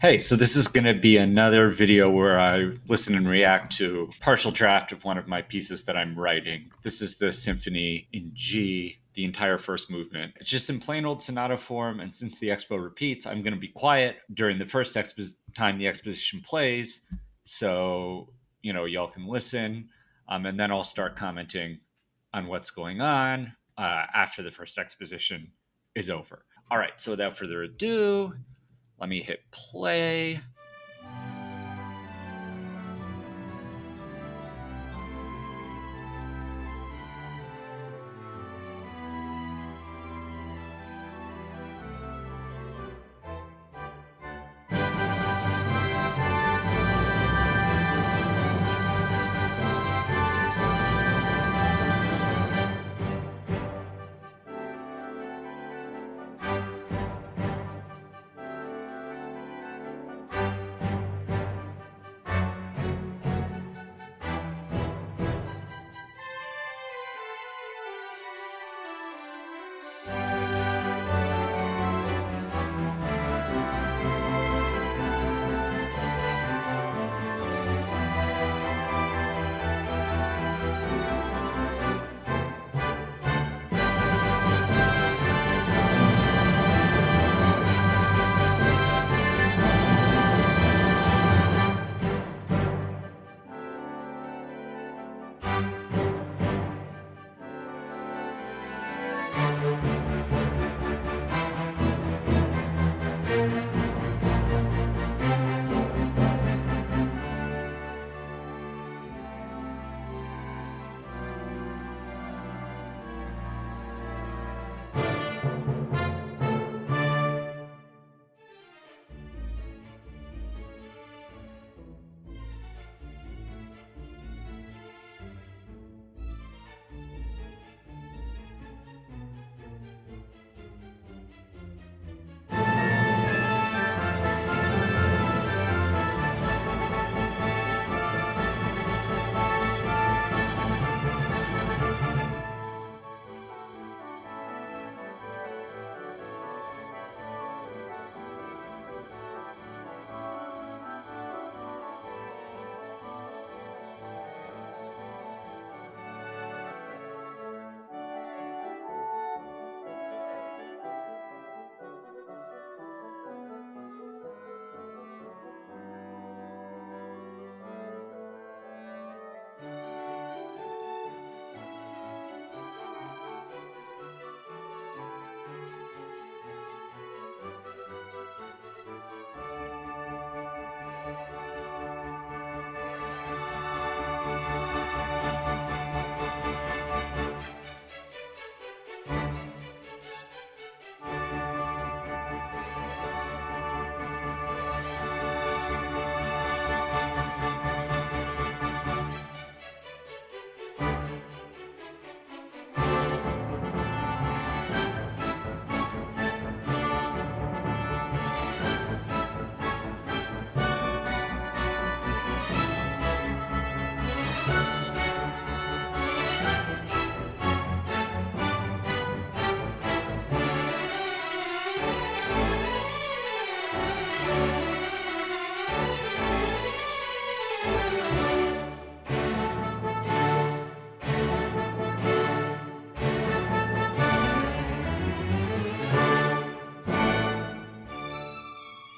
Hey, so this is going to be another video where I listen and react to a partial draft of one of my pieces that I'm writing. This is the Symphony in G, the entire first movement. It's just in plain old sonata form, and since the expo repeats, I'm going to be quiet during the first time the exposition plays, so y'all can listen, and then I'll start commenting on what's going on after the first exposition is over. All right, so without further ado, let me hit play.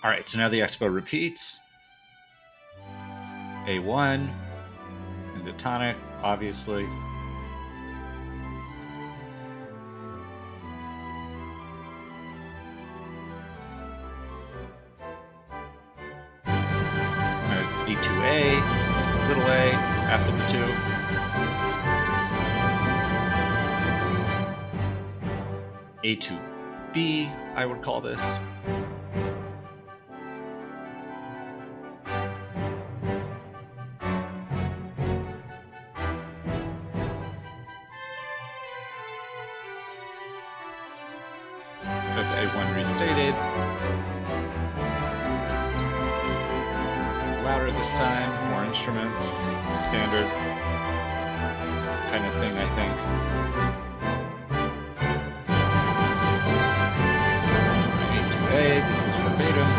All right, so now the expo repeats. A1 in the tonic, obviously. A2A, little a after the two. A2B, I would call this. Of A1 restated. Louder this time, more instruments, standard kind of thing, I think. A2A, this is verbatim.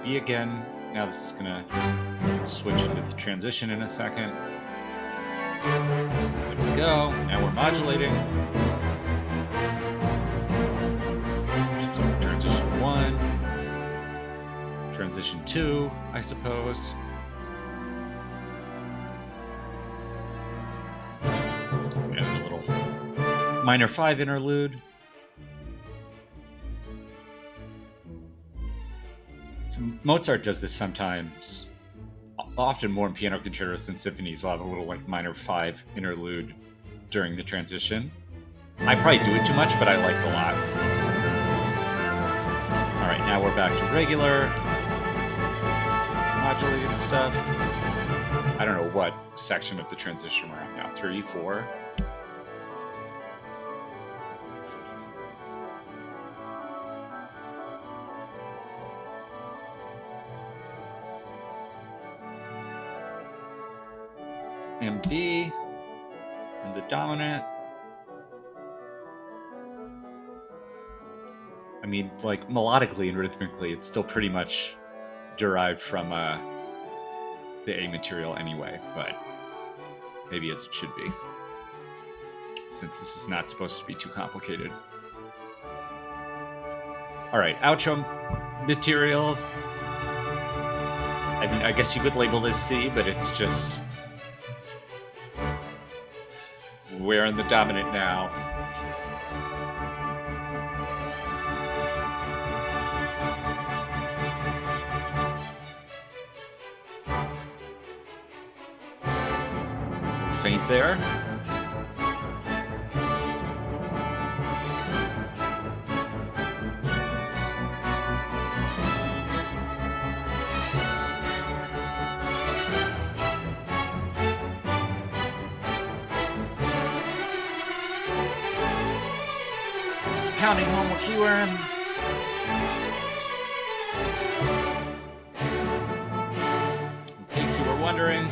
B again. Now this is gonna switch into the transition in a second. There we go. Now we're modulating. So transition 1. Transition 2, I suppose. We have a little minor 5 interlude. So Mozart does this sometimes. Often more in piano concertos than symphonies. I'll have a little like minor 5 interlude during the transition. I probably do it too much, but I like it a lot. All right, now we're back to regular modulated stuff. I don't know what section of the transition we're at now. 3, 4. And B, and the dominant. I mean, like, melodically and rhythmically, it's still pretty much derived from the A material anyway, but maybe as it should be, since this is not supposed to be too complicated. All right, outro material. I mean, I guess you could label this C, but it's just... we're in the dominant now. Faint there. Pounding home with QRM. In case you were wondering.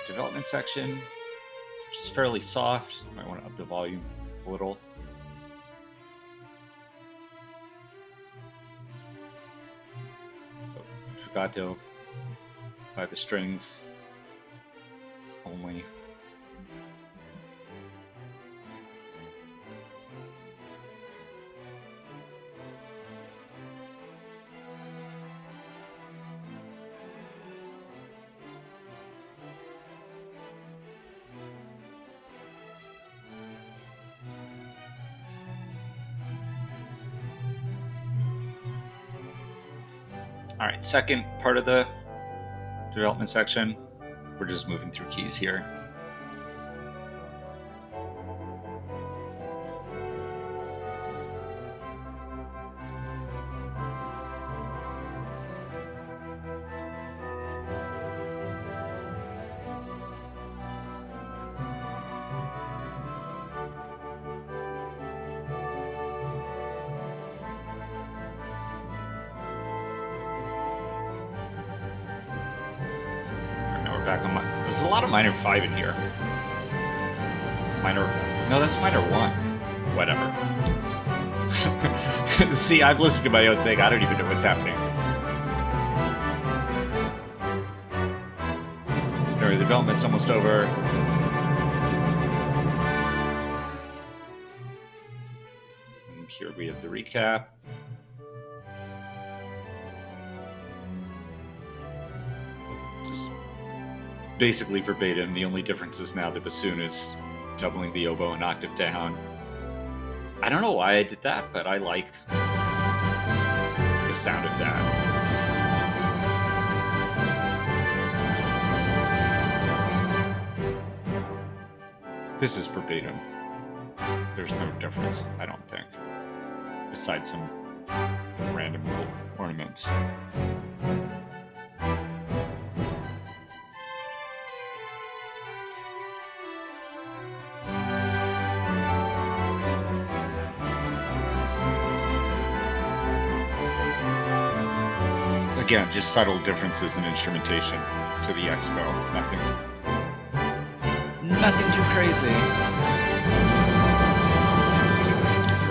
Development section, which is fairly soft. Might want to up the volume a little. So, fugato by the strings only. All right, second part of the development section. We're just moving through keys here. Back on there's a lot of minor 5 in here. No, that's minor 1. Whatever. See, I've listened to my own thing. I don't even know what's happening. Alright, the development's almost over. And here we have the recap. Basically verbatim. The only difference is now the bassoon is doubling the oboe an octave down. I don't know why I did that, but I like the sound of that. This is verbatim. There's no difference, I don't think, besides some random little ornaments. Again, just subtle differences in instrumentation to the Expo. Nothing too crazy.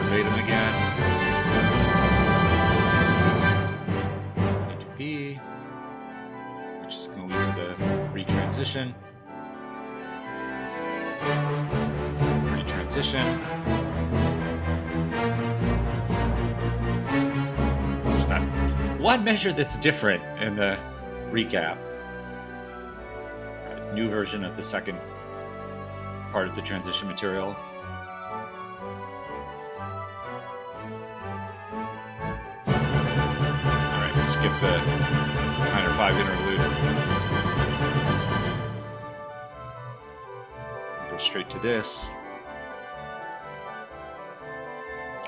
activate them again. A to B, which is going to lead to the retransition. Retransition. There's that one measure that's different in the recap. Right, new version of the second part of the transition material. Alright, let's skip the minor 5 interlude. Go straight to this.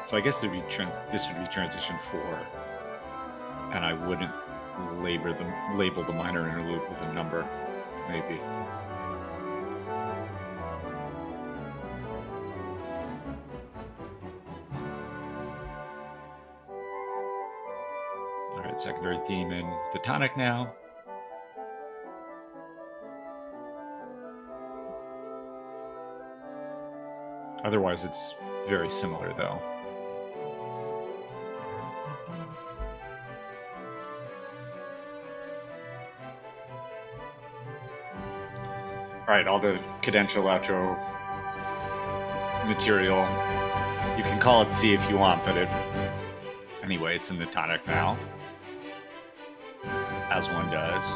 So I guess this would be transition 4. And I wouldn't label the minor interlude with a number, maybe. All right, secondary theme in the tonic now. Otherwise, it's very similar, though. All right, all the cadential outro material. You can call it C if you want, but anyway, it's in the tonic now, as one does.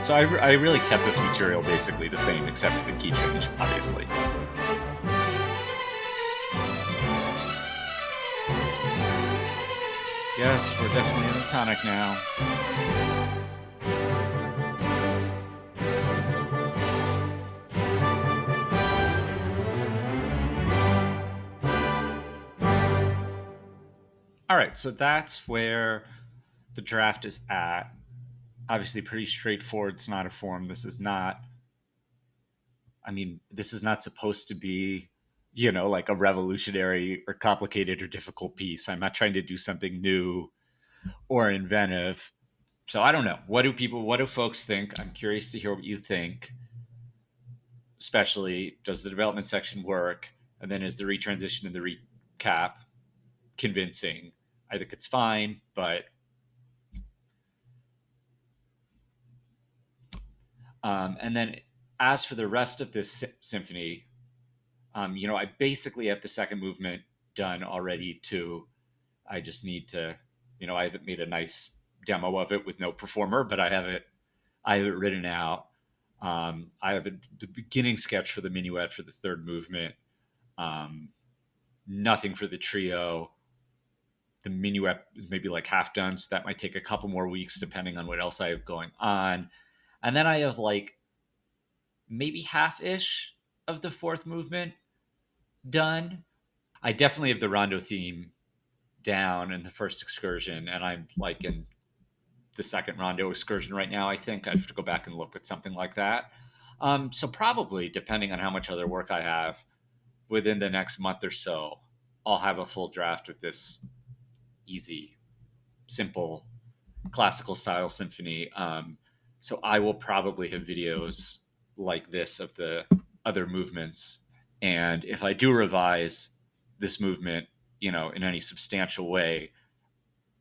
So I really kept this material basically the same, except for the key change, obviously. Yes, we're definitely in the tonic now. All right, so that's where the draft is at. Obviously pretty straightforward. It's not a form. This is not supposed to be, like a revolutionary or complicated or difficult piece. I'm not trying to do something new or inventive. So I don't know. What do folks think? I'm curious to hear what you think. Especially, does the development section work? And then is the retransition and the recap convincing? I think it's fine, but and then as for the rest of this symphony, I basically have the second movement done already too. I just need to, I haven't made a nice demo of it with no performer, but I have it written out. I have the beginning sketch for the minuet for the third movement. Nothing for the trio. The minuet is maybe like half done, so that might take a couple more weeks depending on what else I have going on. And then I have like maybe half-ish of the fourth movement done. I definitely have the rondo theme down in the first excursion, and I'm like in the second rondo excursion right now. I think I have to go back and look at something like that. So probably, depending on how much other work I have, within the next month or so, I'll have a full draft of this easy, simple, classical style symphony. So I will probably have videos like this of the other movements. And if I do revise this movement, in any substantial way,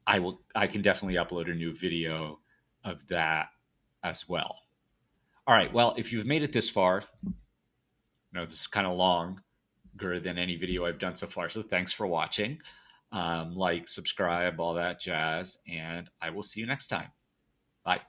I can definitely upload a new video of that as well. All right. Well, if you've made it this far, this is kind of longer than any video I've done so far. So thanks for watching. Like, subscribe, all that jazz, and I will see you next time. Bye.